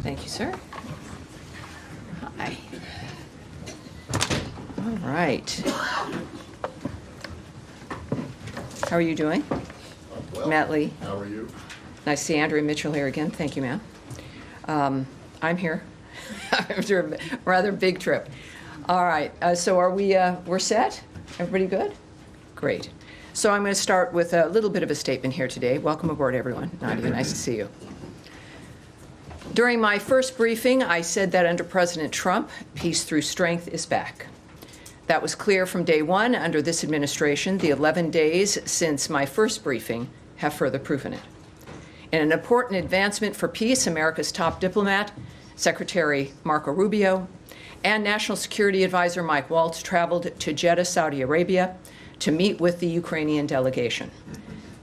Thank you, sir. Hi. All right. How are you doing? Well, Matt Lee. how are you? Nice to see Andrea Mitchell here again. Thank you, ma'am. I'm here after a rather big trip. All right, so are we, we're set? Everybody good? Great. So I'm going to start with a little bit of a statement here today. Welcome aboard, everyone. Nadia, nice to see you. During my first briefing, I said that under President Trump, peace through strength is back. That was clear from day one under this administration. The 11 days since my first briefing have further proven it. In an important advancement for peace, America's top diplomat, Secretary Marco Rubio, and National Security Advisor Mike Waltz traveled to Jeddah, Saudi Arabia, to meet with the Ukrainian delegation.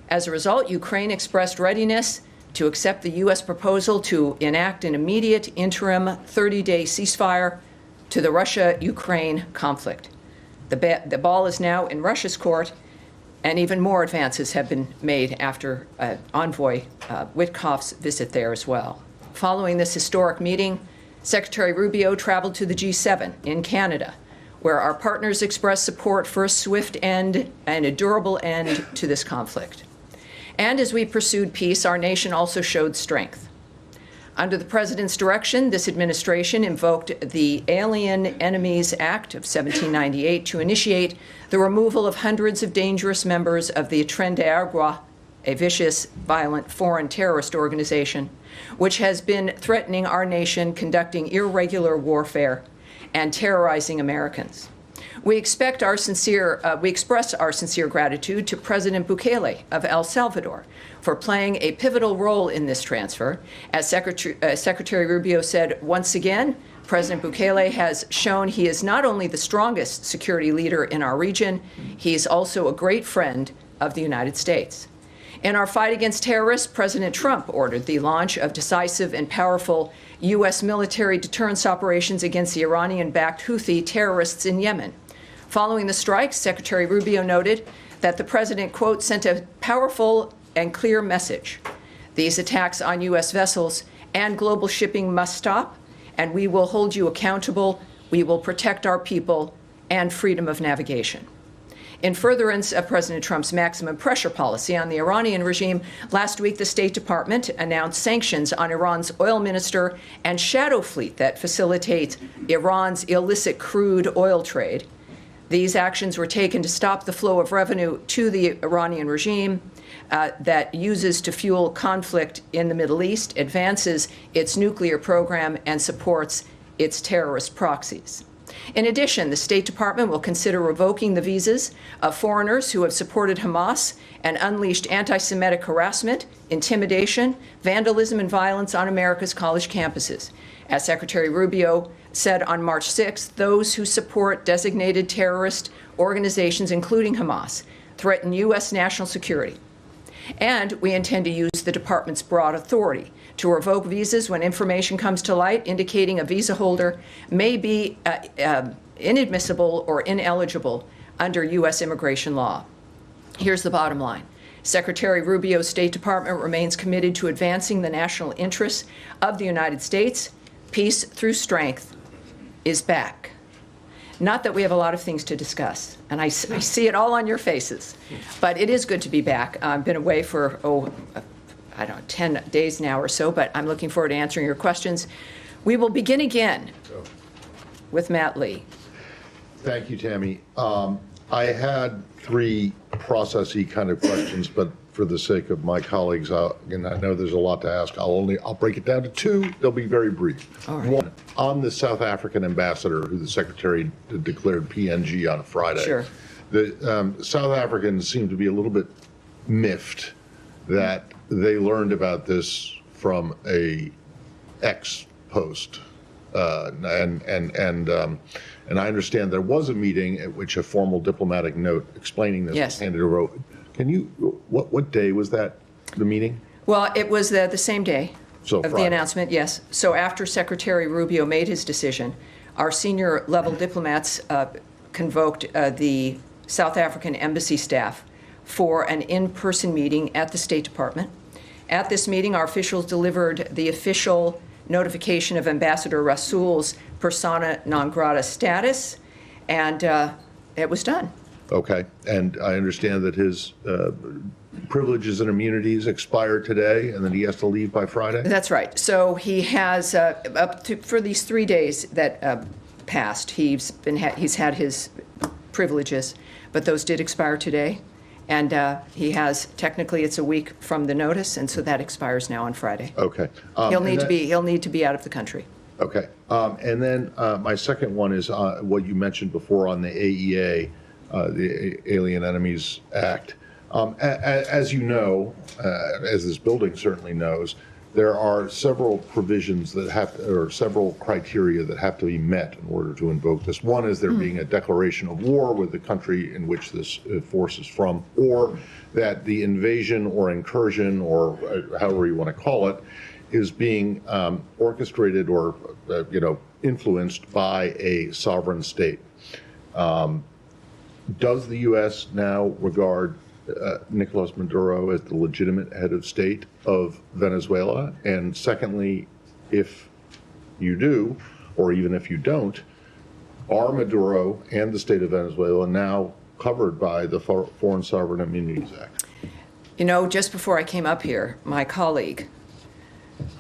As a result, Ukraine expressed readiness to accept the U.S. proposal to enact an immediate interim 30-day ceasefire to the Russia-Ukraine conflict. The ball is now in Russia's court, and even more advances have been made after Envoy Witkoff's visit there as well. Following this historic meeting, Secretary Rubio traveled to the G7 in Canada, where our partners expressed support for a swift end and a durable end to this conflict. And as we pursued peace, our nation also showed strength. Under the President's direction, this administration invoked the Alien Enemies Act of 1798 to initiate the removal of hundreds of dangerous members of the Tren de Aragua, a vicious, violent foreign terrorist organization, which has been threatening our nation, conducting irregular warfare, and terrorizing Americans. We express our sincere gratitude to President Bukele of El Salvador for playing a pivotal role in this transfer. As Secretary Rubio said, once again, President Bukele has shown he is not only the strongest security leader in our region, he is also a great friend of the United States. In our fight against terrorists, President Trump ordered the launch of decisive and powerful U.S. military deterrence operations against the Iranian-backed Houthi terrorists in Yemen. Following the strikes, Secretary Rubio noted that the president, quote, sent a powerful and clear message. These attacks on U.S. vessels and global shipping must stop, and we will hold you accountable. We will protect our people and freedom of navigation. In furtherance of President Trump's maximum pressure policy on the Iranian regime, last week the State Department announced sanctions on Iran's oil minister and shadow fleet that facilitates Iran's illicit crude oil trade. These actions were taken to stop the flow of revenue to the Iranian regime that uses to fuel conflict in the Middle East, advances its nuclear program, and supports its terrorist proxies. In addition, the State Department will consider revoking the visas of foreigners who have supported Hamas and unleashed anti-Semitic harassment, intimidation, vandalism, and violence on America's college campuses. As Secretary Rubio said on March 6th, those who support designated terrorist organizations, including Hamas, threaten U.S. national security. And we intend to use the department's broad authority to revoke visas when information comes to light indicating a visa holder may be inadmissible or ineligible under U.S. immigration law. Here's the bottom line. Secretary Rubio's State Department remains committed to advancing the national interests of the United States. Peace through strength is back. Not that we have a lot of things to discuss, and I see it all on your faces, but it is good to be back. I've been away for, I don't know, 10 days now or so, but I'm looking forward to answering your questions. We will begin again with Matt Lee. Thank you, Tammy. I had three processy kind of questions, but for the sake of my colleagues, and I know there's a lot to ask, I'll break it down to two. They'll be very brief. All right. One, on the South African ambassador, who the secretary declared PNG on Friday. Sure. The South Africans seem to be a little bit miffed that they learned about this from a X post, and I understand there was a meeting at which a formal diplomatic note explaining this was handed over. Can you, what day was that, the meeting? Well, it was the same day of Friday. The announcement, yes. So after Secretary Rubio made his decision, our senior level diplomats convoked the South African embassy staff for an in-person meeting at the State Department. At this meeting, our officials delivered the official notification of Ambassador Rasool's persona non grata status, and it was done. Okay, and I understand that his privileges and immunities expire today, and then he has to leave by Friday? That's right. So he has, for these 3 days that passed, he's had his privileges, but those did expire today. And he has, technically, it's a week from the notice, and so that expires now on Friday. Okay. He'll need to be out of the country. Okay. And then my second one is what you mentioned before on the AEA, the Alien Enemies Act. As you know, as this building certainly knows, there are several provisions that or several criteria that have to be met in order to invoke this. One is there being a declaration of war with the country in which this force is from, or that the invasion or incursion, or however you want to call it, is being orchestrated or influenced by a sovereign state. Does the U.S. now regard Nicolas Maduro as the legitimate head of state of Venezuela? And secondly, if you do, or even if you don't, are Maduro and the state of Venezuela now covered by the Foreign Sovereign Immunities Act? You know, just before I came up here, my colleague,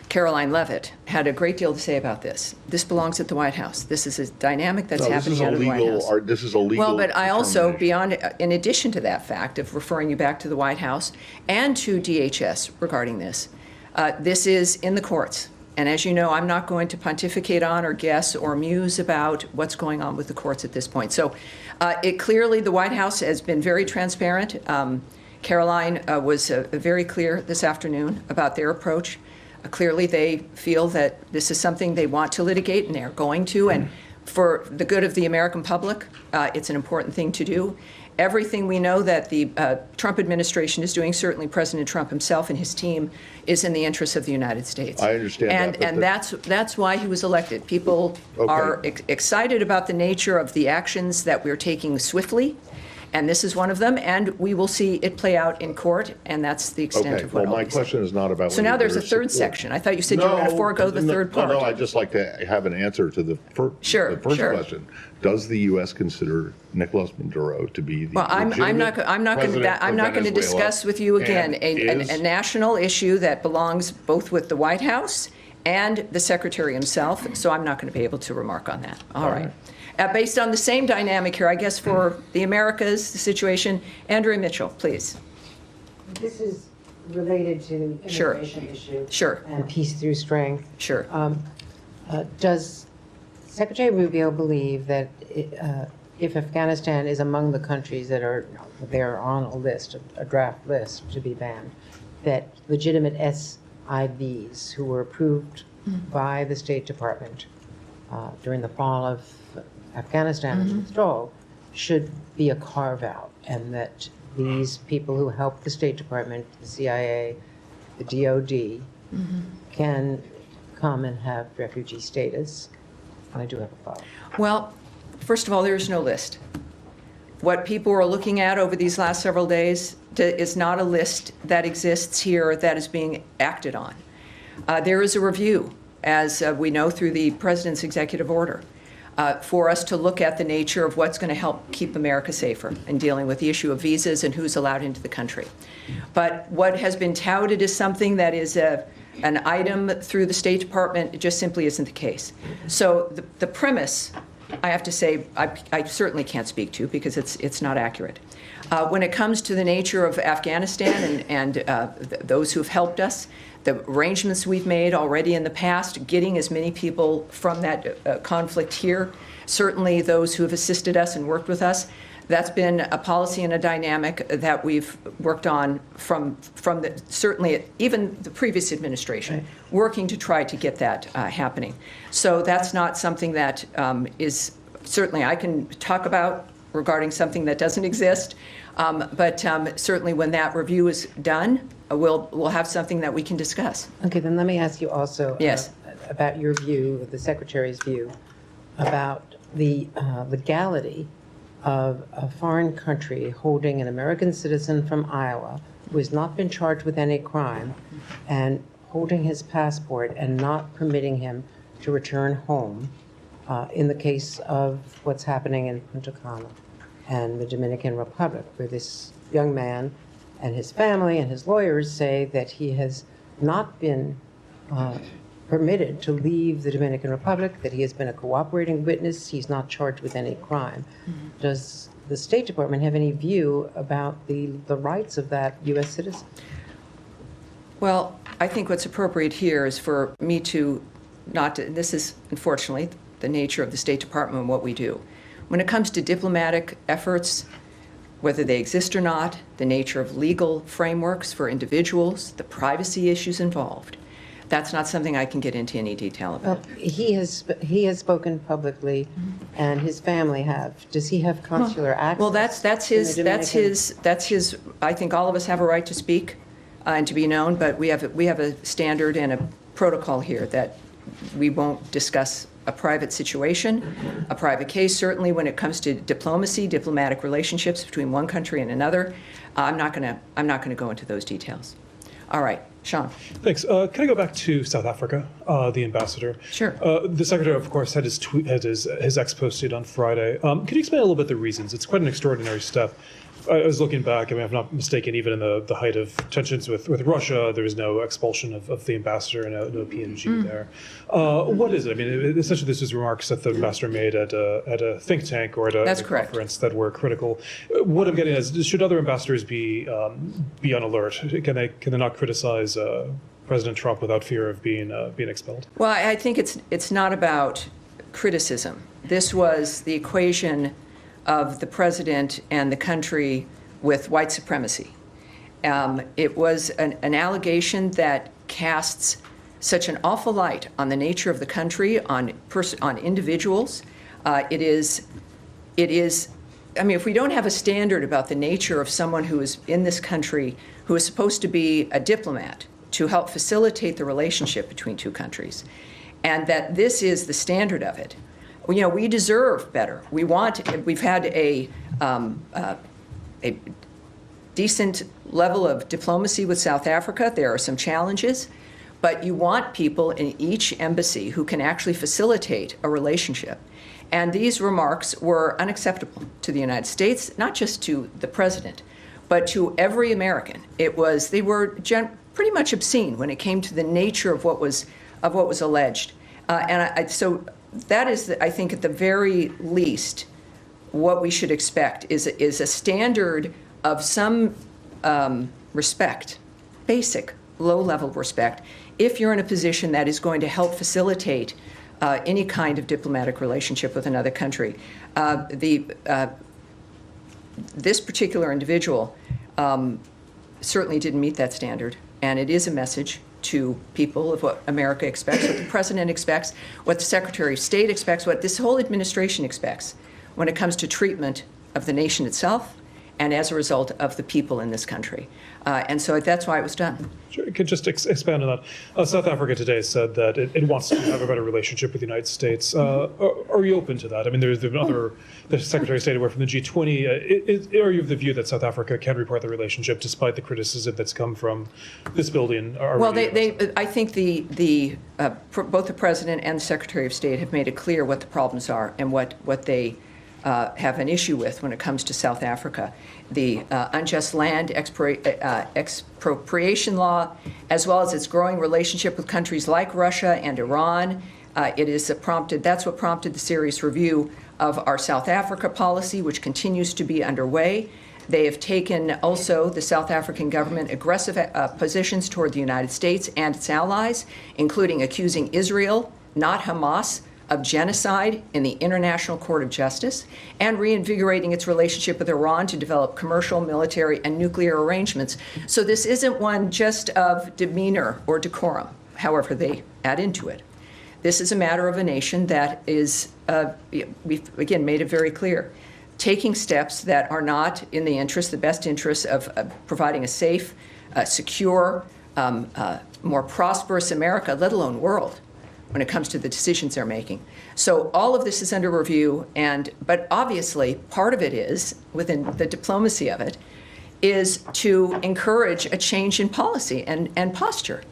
Caroline Leavitt, had a great deal to say about this. This belongs at the White House. This is a dynamic that's happening out of the White House. This is a legal Well, but I also, in addition to that fact of referring you back to the White House and to DHS regarding this, this is in the courts. And as you know, I'm not going to pontificate on or guess or muse about what's going on with the courts at this point. So clearly the White House has been very transparent. Caroline was very clear this afternoon about their approach. Clearly, they feel that this is something they want to litigate, and they're going to. And for the good of the American public, it's an important thing to do. Everything we know that the Trump administration is doing, certainly President Trump himself and his team, is in the interests of the United States. I understand that. And that's why he was elected. People are excited about the nature of the actions that we're taking swiftly. And this is one of them, and we will see it play out in court, and that's the extent of what my question is not about. So now there's a third section. I thought you said you were going to forego the third part. No, I'd just like to have an answer to the first question. Does the U.S. consider Nicolas Maduro to be the legitimate I'm not going to discuss with you again a national issue that belongs both with the White House and the Secretary himself, so I'm not going to be able to remark on that. All right. Based on the same dynamic here, I guess for the Americas, the situation, Andrea Mitchell, please. This is related to the immigration issue. Sure. And peace through strength. Sure. Does Secretary Rubio believe that if Afghanistan is among the countries that are on a list, a draft list to be banned, that legitimate SIVs who were approved by the State Department during the fall of Afghanistan's withdrawal should be a carve-out, and that these people who help the State Department, the CIA, the DOD, can come and have refugee status? And I do have a follow-up. Well, first of all, there is no list. What people are looking at over these last several days is not a list that exists here that is being acted on. There is a review, as we know through the President's executive order, for us to look at the nature of what's going to help keep America safer in dealing with the issue of visas and who's allowed into the country. But what has been touted as something that is an item through the State Department, it just simply isn't the case. So the premise, I have to say, I certainly can't speak to because it's not accurate. When it comes to the nature of Afghanistan and those who've helped us, the arrangements we've made already in the past, getting as many people from that conflict here, certainly those who have assisted us and worked with us, that's been a policy and a dynamic that we've worked on from certainly even the previous administration, working to try to get that happening. So that's not something that is certainly I can talk about regarding something that doesn't exist, but certainly when that review is done, we'll have something that we can discuss. Okay, then let me ask you also about your view, the Secretary's view, about the legality of a foreign country holding an American citizen from Iowa who has not been charged with any crime and holding his passport and not permitting him to return home in the case of what's happening in Punta Cana and the Dominican Republic, where this young man and his family and his lawyers say that he has not been permitted to leave the Dominican Republic, that he has been a cooperating witness, he's not charged with any crime. Does the State Department have any view about the rights of that U.S. citizen? Well, I think what's appropriate here is for me to not to, this is unfortunately the nature of the State Department and what we do. When it comes to diplomatic efforts, whether they exist or not, the nature of legal frameworks for individuals, the privacy issues involved, that's not something I can get into any detail about. He has spoken publicly, and his family have. Does he have consular access? Well, that's his. I think all of us have a right to speak and to be known, but we have a standard and a protocol here that we won't discuss a private situation, a private case. Certainly, when it comes to diplomacy, diplomatic relationships between one country and another, I'm not going to go into those details. All right, Sean. Thanks. Can I go back to South Africa, the ambassador? Sure. The secretary, of course, had his ex posted on Friday. Can you explain a little bit the reasons? It's quite an extraordinary step. I was looking back. I mean, if I'm not mistaken, even in the height of tensions with Russia, there was no expulsion of the ambassador and no PNG there. What is it? I mean, essentially, this is remarks that the ambassador made at a think tank or at a conference that were critical. What I'm getting at is, should other ambassadors be on alert? Can they not criticize President Trump without fear of being expelled? Well, I think it's not about criticism. This was the equation of the president and the country with white supremacy. It was an allegation that casts such an awful light on the nature of the country, on individuals. It is. I mean, if we don't have a standard about the nature of someone who is in this country, who is supposed to be a diplomat to help facilitate the relationship between two countries, and that this is the standard of it, you know, we deserve better. We've had a decent level of diplomacy with South Africa. There are some challenges, but you want people in each embassy who can actually facilitate a relationship. And these remarks were unacceptable to the United States, not just to the president, but to every American. They were pretty much obscene when it came to the nature of what was alleged. So that is, I think, at the very least, what we should expect is a standard of some respect, basic, low-level respect, if you're in a position that is going to help facilitate any kind of diplomatic relationship with another country. This particular individual certainly didn't meet that standard, and it is a message to people of what America expects, what the president expects, what the Secretary of State expects, what this whole administration expects when it comes to treatment of the nation itself and as a result of the people in this country. And so that's why it was done. Sure, you could just expand on that. South Africa today said that it wants to have a better relationship with the United States. Are you open to that? I mean, there's the Secretary of State away from the G20. Are you of the view that South Africa can report the relationship despite the criticism that's come from this building? Well, I think both the President and the Secretary of State have made it clear what the problems are and what they have an issue with when it comes to South Africa. The unjust land expropriation law, as well as its growing relationship with countries like Russia and Iran. That's what prompted the serious review of our South Africa policy, which continues to be underway. They have taken also, the South African government, aggressive positions toward the United States and its allies, including accusing Israel, not Hamas, of genocide in the International Court of Justice, and reinvigorating its relationship with Iran to develop commercial, military, and nuclear arrangements. So this isn't one just of demeanor or decorum, however they add into it. This is a matter of a nation that is, we've again made it very clear, taking steps that are not in the best interest of providing a safe, secure, more prosperous America, let alone world, when it comes to the decisions they're making. So all of this is under review, but obviously part of it is, within the diplomacy of it, is to encourage a change in policy and posture.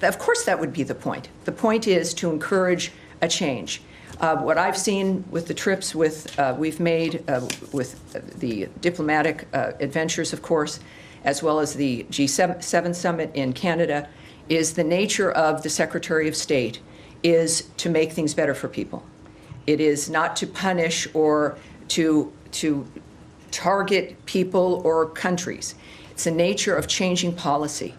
of course that would be the point. The point is to encourage a change. What I've seen with the trips we've made with the diplomatic adventures, of course, as well as the G7 summit in Canada, is the nature of the Secretary of State is to make things better for people. It is not to punish or to target people or countries. It's the nature of changing policy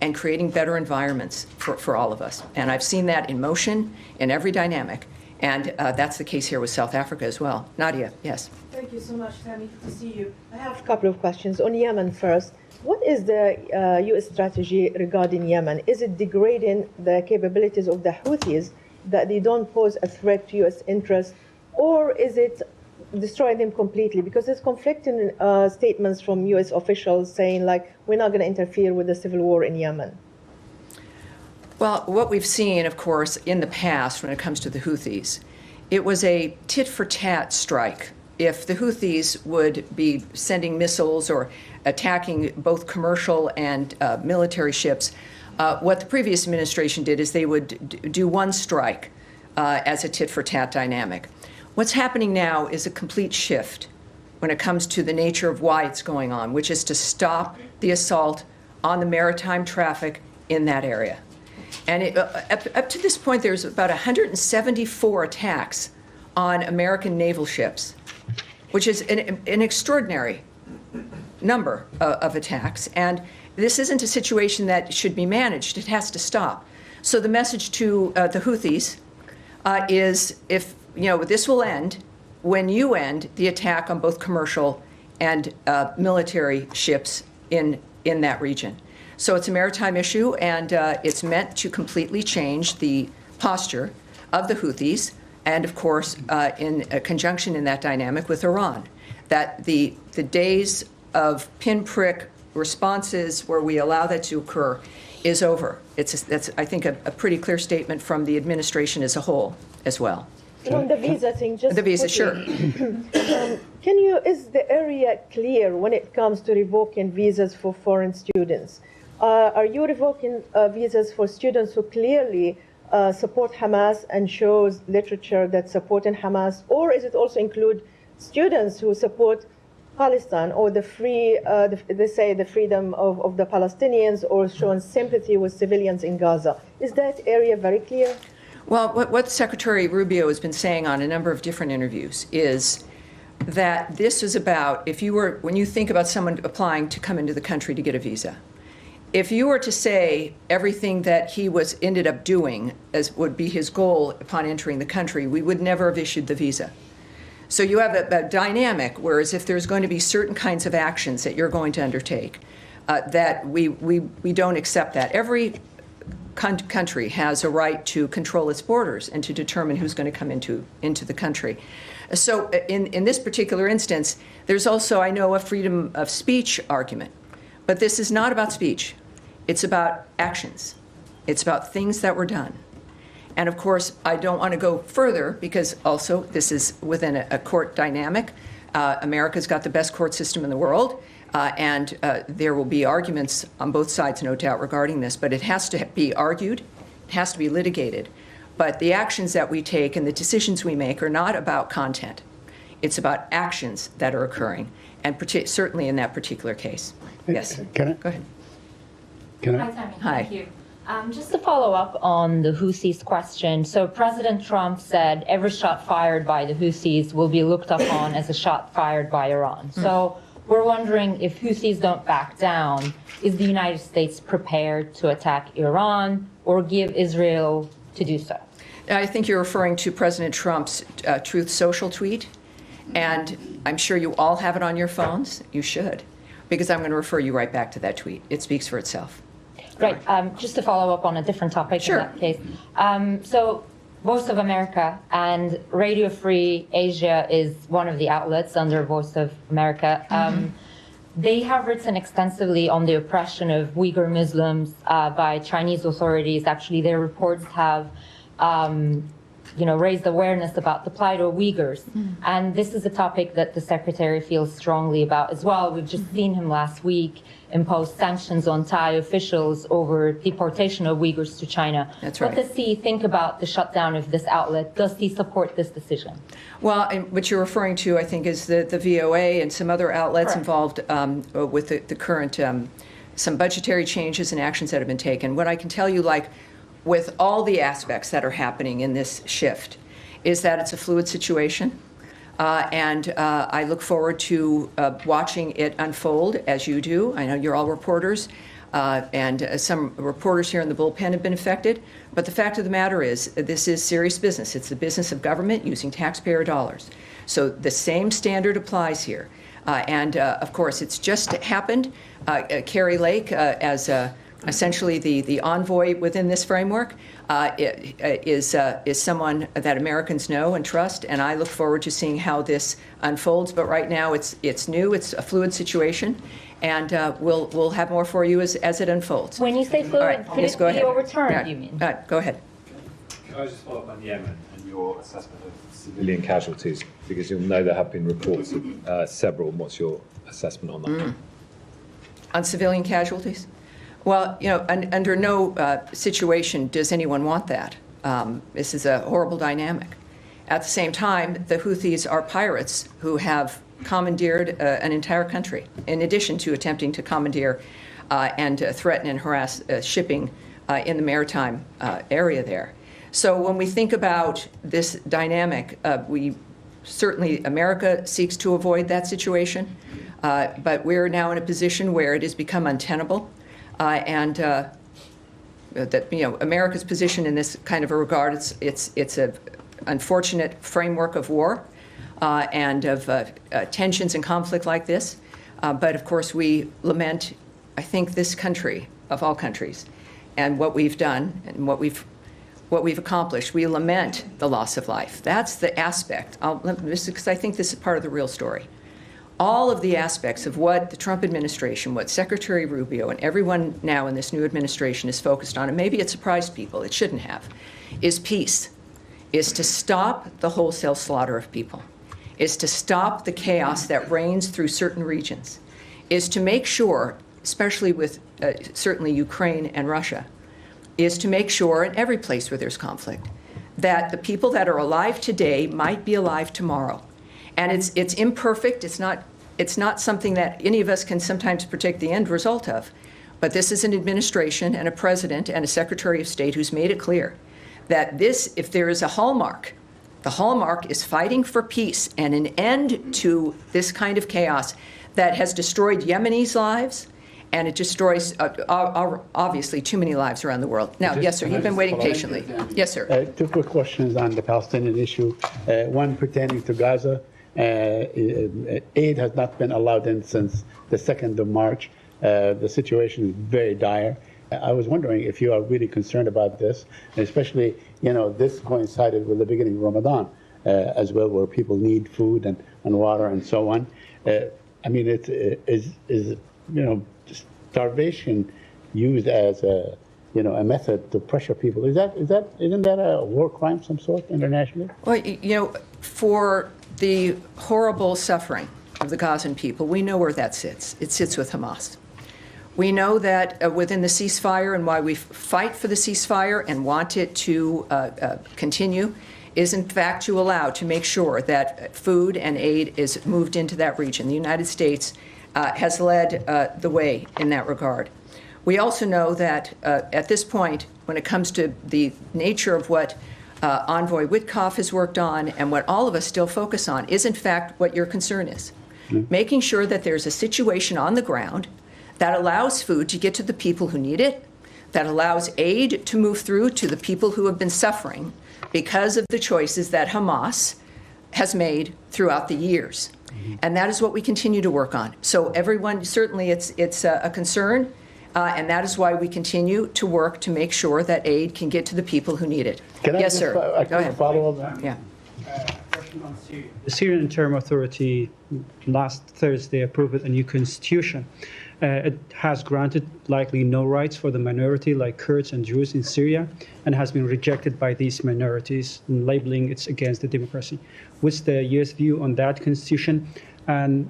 and creating better environments for all of us. And I've seen that in motion in every dynamic. And that's the case here with South Africa as well. Nadia, yes. Thank you so much, Tammy. Good to see you. I have a couple of questions. On Yemen first, what is the U.S. strategy regarding Yemen? Is it degrading the capabilities of the Houthis that they don't pose a threat to U.S. interests, or is it destroying them completely? Because there's conflicting statements from U.S. officials saying, like, we're not going to interfere with the civil war in Yemen. Well, what we've seen, of course, in the past when it comes to the Houthis, it was a tit-for-tat strike. If the Houthis would be sending missiles or attacking both commercial and military ships, what the previous administration did is they would do one strike as a tit-for-tat dynamic. What's happening now is a complete shift when it comes to the nature of why it's going on, which is to stop the assault on the maritime traffic in that area. And up to this point, there's about 174 attacks on American naval ships, which is an extraordinary number of attacks. And this isn't a situation that should be managed. It has to stop. So the message to the Houthis is, if this will end when you end the attack on both commercial and military ships in that region. So it's a maritime issue, and it's meant to completely change the posture of the Houthis, and of course, in a conjunction in that dynamic with Iran, that the days of pinprick responses where we allow that to occur is over. That's, I think, a pretty clear statement from the administration as a whole as well. On the visa thing, just The visa, quickly. sure. Is the area clear when it comes to revoking visas for foreign students? Are you revoking visas for students who clearly support Hamas and shows literature that's supporting Hamas, or is it also include students who support Palestine or the freedom of the Palestinians, or showing sympathy with civilians in Gaza? Is that area very clear? Well, what Secretary Rubio has been saying on a number of different interviews is that this is about, when you think about someone applying to come into the country to get a visa, if you were to say everything that he ended up doing as would be his goal upon entering the country, we would never have issued the visa. So you have a dynamic, whereas if there's going to be certain kinds of actions that you're going to undertake, that we don't accept that. Every country has a right to control its borders and to determine who's going to come into the country. So in this particular instance, there's also, I know, a freedom of speech argument. But this is not about speech. It's about actions. It's about things that were done. And of course, I don't want to go further because also this is within a court dynamic. America's got the best court system in the world, and there will be arguments on both sides, no doubt, regarding this. But it has to be argued. It has to be litigated. But the actions that we take and the decisions we make are not about content. It's about actions that are occurring, and certainly in that particular case. Yes. Can I? Go ahead. Can Hi, I? Tammy. Hi. Thank you. Just to follow up on the Houthis question. So President Trump said every shot fired by the Houthis will be looked upon as a shot fired by Iran. So we're wondering, if Houthis don't back down, is the United States prepared to attack Iran or give Israel to do so? I think you're referring to President Trump's Truth Social tweet, and I'm sure you all have it on your phones. You should, because I'm going to refer you right back to that tweet. It speaks for itself. Right. Just to follow up on a different topic Sure. in that case. So Voice of America and Radio Free Asia is one of the outlets under Voice of America. They have written extensively on the oppression of Uyghur Muslims by Chinese authorities. Actually, their reports have raised awareness about the plight of Uyghurs. And this is a topic that the Secretary feels strongly about as well. We've just seen him last week impose sanctions on Thai officials over deportation of Uyghurs to China. That's right. What does he think about the shutdown of this outlet? Does he support this decision? Well, and what you're referring to, I think, is the VOA and some other outlets Correct. involved with the current, some budgetary changes and actions that have been taken. What I can tell you, like with all the aspects that are happening in this shift, is that it's a fluid situation. And I look forward to watching it unfold as you do. I know you're all reporters, and some reporters here in the bullpen have been affected. But the fact of the matter is, this is serious business. It's the business of government using taxpayer dollars. So the same standard applies here. And of course, it's just happened. Carrie Lake, as essentially the envoy within this framework, is someone that Americans know and trust, and I look forward to seeing how this unfolds. But right now, it's new, it's a fluid situation, and we'll have more for you as it unfolds. When you say fluid, All right, could yes, it go be ahead. overturned, Yeah. you mean? Go ahead. Can I just follow up on Yemen and your assessment of civilian casualties? Because you'll know there have been reports of several. What's your assessment on that? On civilian casualties? Well, under no situation does anyone want that. This is a horrible dynamic. At the same time, the Houthis are pirates who have commandeered an entire country, in addition to attempting to commandeer and threaten and harass shipping in the maritime area there. So when we think about this dynamic, America seeks to avoid that situation, but we're now in a position where it has become untenable. And that America's position in this kind of a regard, it's a unfortunate framework of war and of tensions and conflict like this. But of course, we lament, I think, this country of all countries, and what we've done and what we've accomplished. We lament the loss of life. That's the aspect. Because I think this is part of the real story. All of the aspects of what the Trump administration, what Secretary Rubio and everyone now in this new administration is focused on, and maybe it surprised people, it shouldn't have, is peace, is to stop the wholesale slaughter of people, is to stop the chaos that reigns through certain regions, is to make sure, especially with certainly Ukraine and Russia, is to make sure in every place where there's conflict that the people that are alive today might be alive tomorrow. And it's imperfect. It's not something that any of us can sometimes predict the end result of. But this is an administration and a president and a Secretary of State who's made it clear that this, if there is a hallmark, the hallmark is fighting for peace and an end to this kind of chaos that has destroyed Yemenis' lives, and it destroys, obviously, too many lives around the world. Now, yes, sir, you've been waiting patiently. Yes, sir. Two quick questions on the Palestinian issue. One pertaining to Gaza. Aid has not been allowed in since the 2nd of March. The situation is very dire. I was wondering if you are really concerned about this, especially, this coincided with the beginning of Ramadan as well, where people need food and water and so on. I mean, is starvation used as a method to pressure people? Isn't that a war crime of some sort internationally? Well, for the horrible suffering of the Gazan people, we know where that sits. It sits with Hamas. We know that within the ceasefire, and why we fight for the ceasefire and want it to continue, is in fact to make sure that food and aid is moved into that region. The United States has led the way in that regard. We also know that at this point, when it comes to the nature of what Envoy Witkoff has worked on and what all of us still focus on is, in fact, what your concern is. Making sure that there's a situation on the ground that allows food to get to the people who need it, that allows aid to move through to the people who have been suffering because of the choices that Hamas has made throughout the years. And that is what we continue to work on. So everyone, certainly it's a concern, and that is why we continue to work to make sure that aid can get to the people who need it. Yes, sir. Go ahead. Follow up? Yeah. The Syrian Interim Authority last Thursday approved a new constitution. It has granted likely no rights for the minority like Kurds and Jews in Syria, and has been rejected by these minorities, labeling it against the democracy. What's the U.S. view on that constitution? And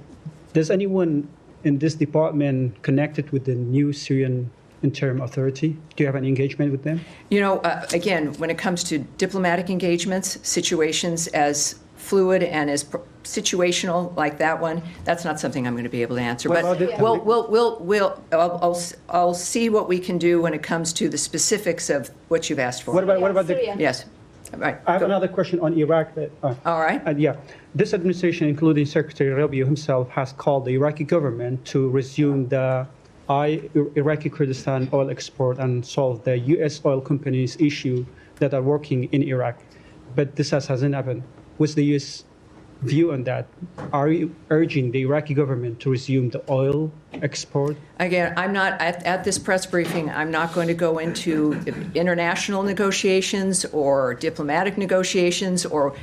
does anyone in this department connected with the new Syrian interim authority? Do you have any engagement with them? You know, again, when it comes to diplomatic engagements, situations as fluid and as situational like that one, that's not something I'm going to be able to answer. What But I'll see what we can do when it comes to the specifics of what you've asked for. What about the? Syria. Yes. Right. I have Go. another question on Iraq. All right. Yeah, this administration, including Secretary Rubio himself, has called the Iraqi government to resume the Iraqi Kurdistan oil export and solve the U.S. oil companies' issue that are working in Iraq. But this hasn't happened. What's the U.S. view on that? Are you urging the Iraqi government to resume the oil export? Again, I'm not, at this press briefing, I'm not going to go into international negotiations or diplomatic negotiations or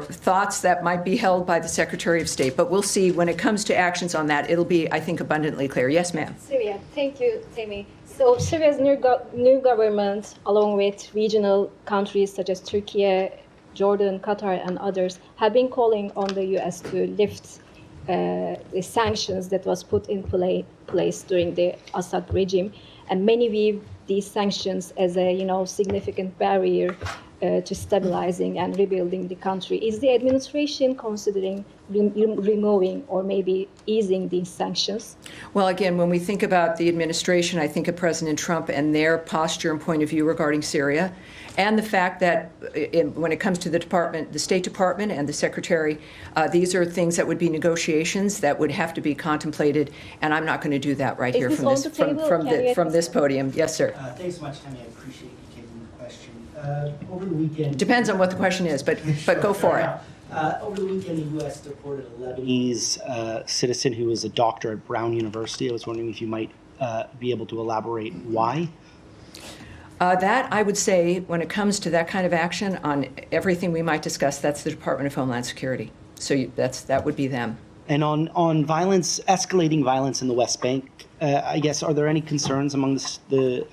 thoughts that might be held by the Secretary of State. But we'll see when it comes to actions on that. It'll be, I think, abundantly clear. Yes, ma'am. Syria. Thank you, Tammy. So Syria's new government, along with regional countries such as Turkey, Jordan, Qatar, and others, have been calling on the U.S. to lift the sanctions that was put in place during the Assad regime, and many view these sanctions as a significant barrier to stabilizing and rebuilding the country. Is the administration considering removing or maybe easing these sanctions? Well, again, when we think about the administration, I think of President Trump and their posture and point of view regarding Syria, and the fact that when it comes to the State Department and the Secretary, these are things that would be negotiations that would have to be contemplated, and I'm not going to do that right here from this podium. Yes, sir. Thanks so much, Tammy. I appreciate you taking the question. Over the weekend... Depends on what the question is, but go for it. Over the weekend, the U.S. deported a Lebanese citizen who was a doctor at Brown University. I was wondering if you might be able to elaborate why. That, I would say, when it comes to that kind of action on everything we might discuss, that's the Department of Homeland Security. So that would be them. And on violence, escalating violence in the West Bank, I guess, are there any concerns among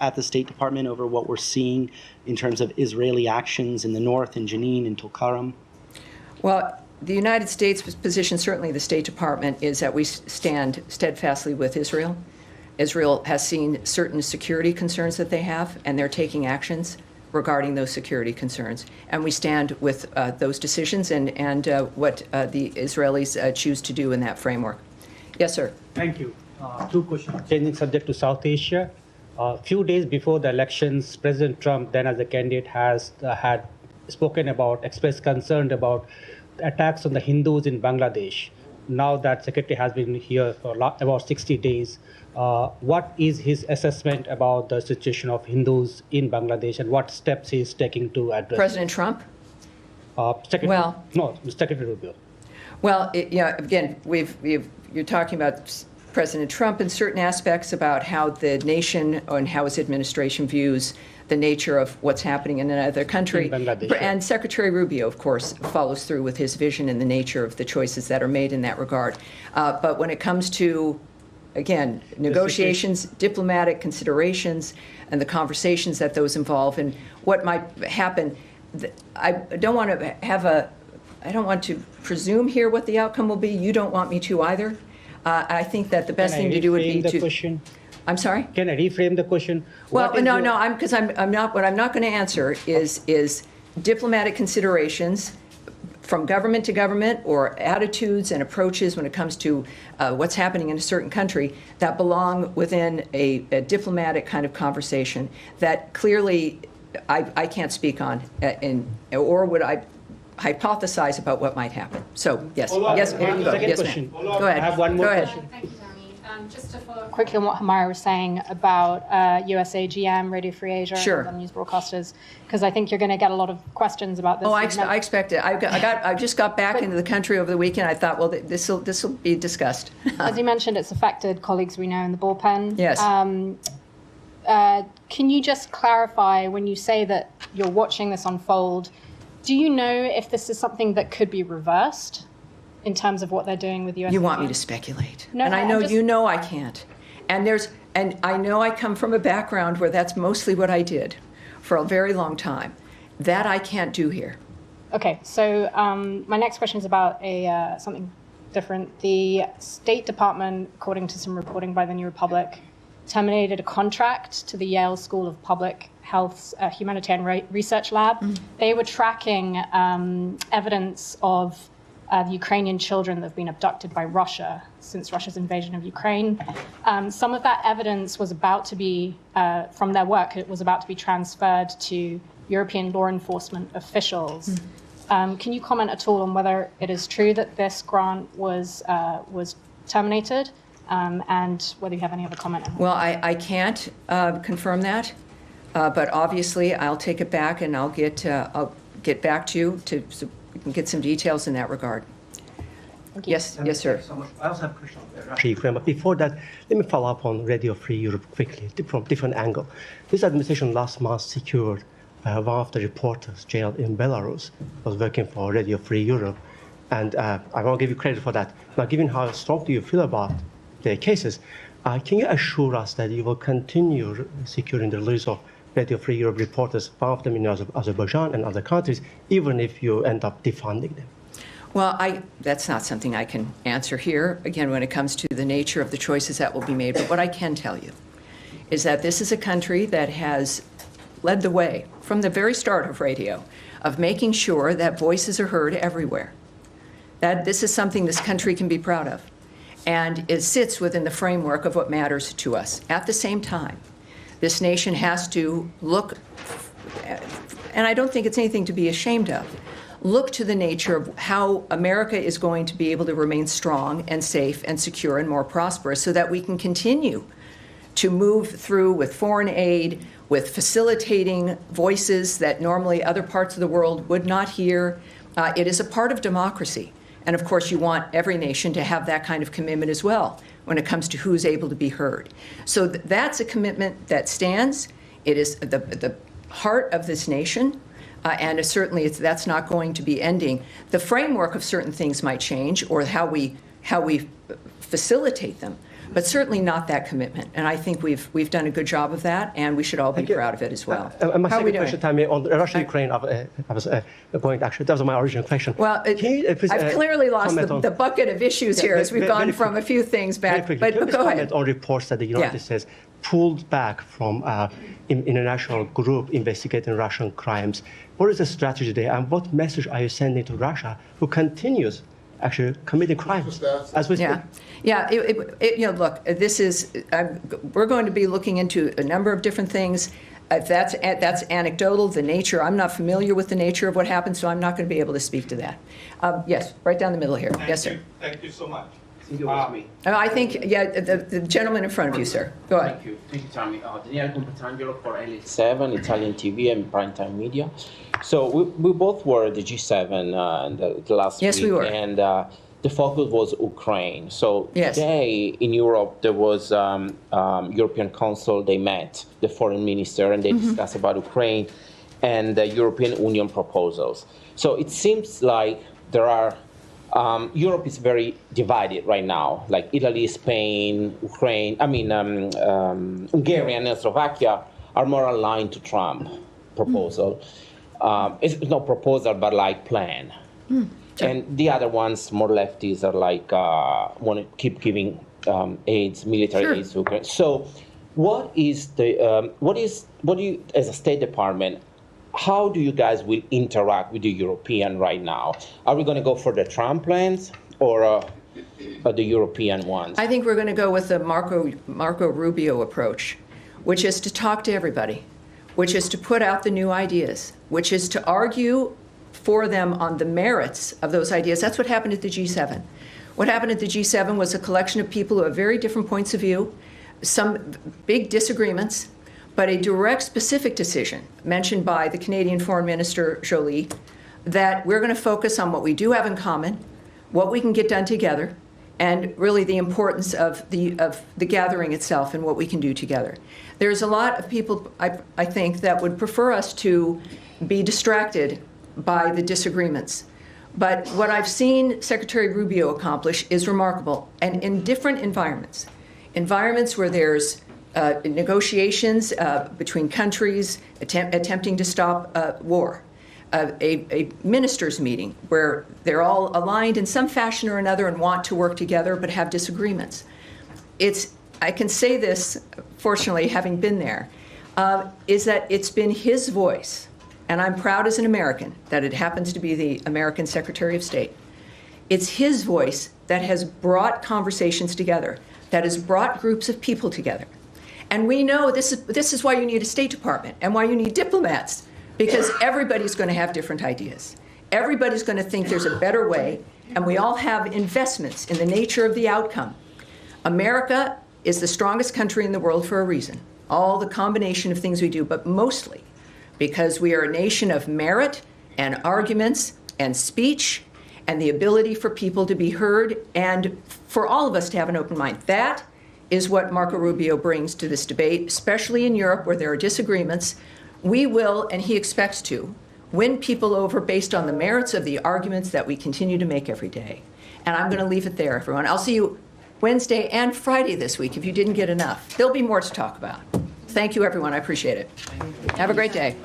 at the State Department over what we're seeing in terms of Israeli actions in the north, in Jenin, in Tulkarm? Well, the United States' position, certainly the State Department, is that we stand steadfastly with Israel. Israel has seen certain security concerns that they have, and they're taking actions regarding those security concerns. And we stand with those decisions and what the Israelis choose to do in that framework. Yes, sir. Thank you. Two questions. Changing subject to South Asia. A few days before the elections, President Trump, then as a candidate, had spoken about, expressed concern about attacks on the Hindus in Bangladesh. Now that Secretary has been here for about 60 days, what is his assessment about the situation of Hindus in Bangladesh and what steps he is taking to address President Trump? Secretary Rubio. Well, again, you're talking about President Trump in certain aspects about how the nation and how his administration views the nature of what's happening in another country. And Secretary Rubio, of course, follows through with his vision and the nature of the choices that are made in that regard. But when it comes to, again, negotiations, diplomatic considerations, and the conversations that those involve and what might happen, I don't want to presume here what the outcome will be. You don't want me to either. I think that the best thing to do would be to... Question? I'm sorry? Can I reframe the question? Well, what I'm not going to answer is diplomatic considerations from government to government or attitudes and approaches when it comes to what's happening in a certain country that belong within a diplomatic kind of conversation that clearly I can't speak on, or would I hypothesize about what might happen. So, yes. Yes, here you go. Yes, ma'am. Go ahead. I have one more Go ahead. question. Thank you, Tammy. Just to follow up quickly on what Hamara was saying about USAGM, Radio Free Asia, Sure. and news broadcasters, because I think you're going to get a lot of questions about this. Oh, I expect it. I just got back into the country over the weekend. I thought, well, this will be discussed. As you mentioned, it's affected colleagues we know in the bullpen. Yes. Can you just clarify, when you say that you're watching this unfold, do you know if this is something that could be reversed in terms of what they're doing with USAGM? You want me to speculate. No, and I know you know I can't. And I know I come from a background where that's mostly what I did for a very long time. That I can't do here. Okay, so my next question is about something different. The State Department, according to some reporting by the New Republic, terminated a contract to the Yale School of Public Health's Humanitarian Research Lab. They were tracking evidence of the Ukrainian children that have been abducted by Russia since Russia's invasion of Ukraine. Some of that evidence was about to be, from their work, it was about to be transferred to European law enforcement officials. Can you comment at all on whether it is true that this grant was terminated, and whether you have any other comment on that? Well, I can't confirm that, but obviously I'll take it back and I'll get back to you so we can get some details in that regard. Yes, yes, sir. So much. I also have a question on Russia, Ukraine, but before that, let me follow up on Radio Free Europe quickly from different angle. This administration last month secured one of the reporters jailed in Belarus, was working for Radio Free Europe, and I want to give you credit for that. Now, given how strongly you feel about the cases, can you assure us that you will continue securing the release of Radio Free Europe reporters, one of them in Azerbaijan and other countries, even if you end up defunding them? Well, that's not something I can answer here, again, when it comes to the nature of the choices that will be made. But what I can tell you is that this is a country that has led the way from the very start of radio, of making sure that voices are heard everywhere. That this is something this country can be proud of. And it sits within the framework of what matters to us. At the same time, this nation has to look, and I don't think it's anything to be ashamed of, look to the nature of how America is going to be able to remain strong and safe and secure and more prosperous so that we can continue to move through with foreign aid, with facilitating voices that normally other parts of the world would not hear. It is a part of democracy. And of course, you want every nation to have that kind of commitment as well when it comes to who's able to be heard. So that's a commitment that stands. It is the heart of this nation. And certainly that's not going to be ending. The framework of certain things might change, or how we facilitate them, but certainly not that commitment. And I think we've done a good job of that, and we should all be proud of it as well. My second question, Tammy, on Russia-Ukraine, I was going, actually, that was my original question. Well, I've clearly lost the bucket of issues here as we've gone from a few things back. But go ahead. On reports that the United States pulled back from international group investigating Russian crimes. What is the strategy there, and what message are you sending to Russia, who continues actually committing crimes as we speak? Look, this is we're going to be looking into a number of different things. That's anecdotal. The nature, I'm not familiar with the nature of what happened, so I'm not going to be able to speak to that. Yes, right down the middle here. Yes, sir. Thank you so much. I think, the gentleman in front of you, sir. Go ahead. Thank you, Tammy. Daniele Compatangelo for LA7, Italian TV and Primetime Media. So we both were at the G7 the last week. Yes, we were. And the focus was Ukraine. So yes. Today in Europe, there was European Council. They met, the foreign minister, and they discussed about Ukraine and the European Union proposals. So it seems like there are Europe is very divided right now, like Italy, Spain, Ukraine, Hungary and Slovakia are more aligned to Trump proposal. It's not proposal, but like plan. Sure. And the other ones, more lefties, are like, want to keep giving military aids to Ukraine. So what do you, as a State Department, how do you guys will interact with the European right now? Are we going to go for the Trump plans or the European ones? I think we're going to go with the Marco Rubio approach, which is to talk to everybody, which is to put out the new ideas, which is to argue for them on the merits of those ideas. That's what happened at the G7. What happened at the G7 was a collection of people who have very different points of view, some big disagreements, but a direct, specific decision mentioned by the Canadian Foreign Minister Joly that we're going to focus on what we do have in common, what we can get done together, and really the importance of the gathering itself and what we can do together. There's a lot of people, I think, that would prefer us to be distracted by the disagreements. But what I've seen Secretary Rubio accomplish is remarkable, and in different environments. environments where there's negotiations between countries attempting to stop war, a ministers' meeting where they're all aligned in some fashion or another and want to work together but have disagreements. I can say this, fortunately, having been there, is that it's been his voice, and I'm proud as an American that it happens to be the American Secretary of State. It's his voice that has brought conversations together, that has brought groups of people together. And we know this is why you need a State Department and why you need diplomats, because everybody's going to have different ideas. Everybody's going to think there's a better way, and we all have investments in the nature of the outcome. America is the strongest country in the world for a reason. All the combination of things we do, but mostly because we are a nation of merit and arguments and speech and the ability for people to be heard and for all of us to have an open mind. That is what Marco Rubio brings to this debate, especially in Europe where there are disagreements. We will, and he expects to, win people over based on the merits of the arguments that we continue to make every day. And I'm going to leave it there, everyone. I'll see you Wednesday and Friday this week if you didn't get enough. There'll be more to talk about. Thank you, everyone. I appreciate it. Have a great day.